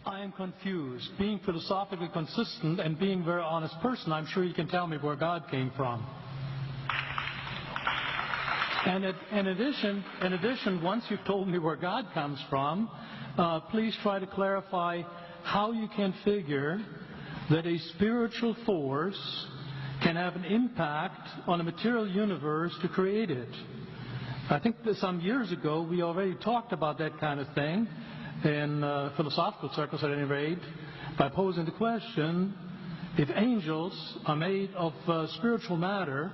I am confused. Being philosophically consistent and being a very honest person, I'm sure you can tell me where God came from. And in addition, once you've told me where God comes from, please try to clarify how you can figure that a spiritual force can have an impact on a material universe to create it. I think that some years ago we already talked about that kind of thing in philosophical circles at any rate, by posing the question, if angels are made of spiritual matter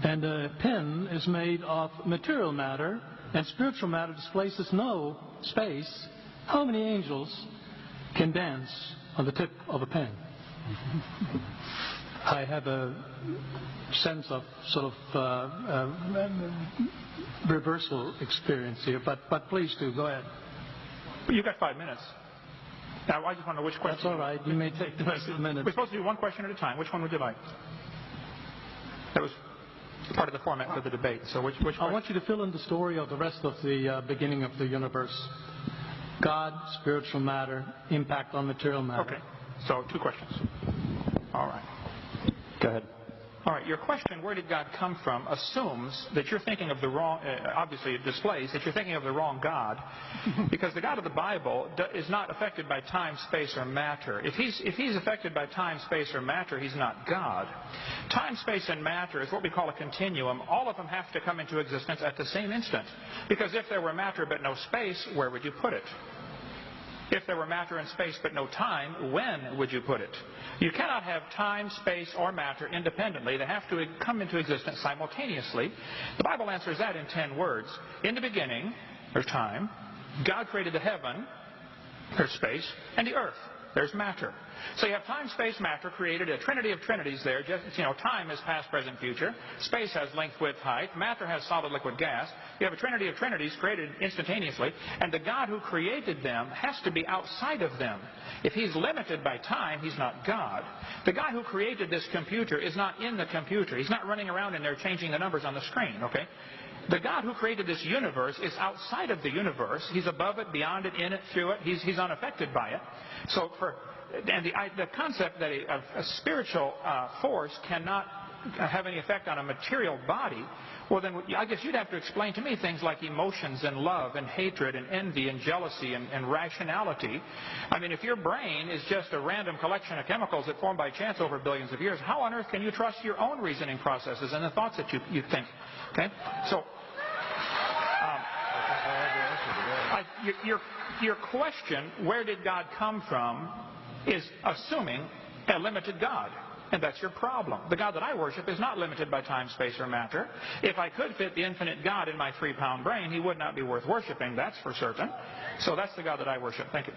and a pen is made of material matter and spiritual matter displaces no space, how many angels can dance on the tip of a pen? I have a sense of sort of reversal experience here, but please do, go ahead. You've got 5 minutes. Now, I just want to know which question. That's all right. You may take the rest of the minute. We're supposed to do one question at a time. Which one would you like? That was part of the format for the debate. So which I want you to fill in the story of the rest of the beginning of the universe. God, spiritual matter, impact on material matter. Okay. So 2 questions. All right. Go ahead. All right, your question, where did God come from, assumes that you're thinking of the wrong, obviously it displays that you're thinking of the wrong God, because the God of the Bible is not affected by time, space, or matter. If he's affected by time, space, or matter, he's not God. Time, space, and matter is what we call a continuum. All of them have to come into existence at the same instant. Because if there were matter but no space, where would you put it? If there were matter and space but no time, when would you put it? You cannot have time, space, or matter independently. They have to come into existence simultaneously. The Bible answers that in 10 words. In the beginning, there's time. God created the heaven, there's space, and the earth, there's matter. So you have time, space, matter created, a trinity of trinities there. Just, time is past, present, future. Space has length, width, height. Matter has solid, liquid, gas. You have a trinity of trinities created instantaneously. And the God who created them has to be outside of them. If he's limited by time, he's not God. The guy who created this computer is not in the computer. He's not running around in there changing the numbers on the screen, okay? The God who created this universe is outside of the universe. He's above it, beyond it, in it, through it. He's unaffected by it. So the concept that a spiritual force cannot have any effect on a material body, well then I guess you'd have to explain to me things like emotions and love and hatred and envy and jealousy and rationality. I mean, if your brain is just a random collection of chemicals that form by chance over billions of years, how on earth can you trust your own reasoning processes and the thoughts that you think? Okay? So, your question, where did God come from, is assuming a limited God. And that's your problem. The God that I worship is not limited by time, space, or matter. If I could fit the infinite God in my 3-pound brain, he would not be worth worshiping, that's for certain. So that's the God that I worship. Thank you.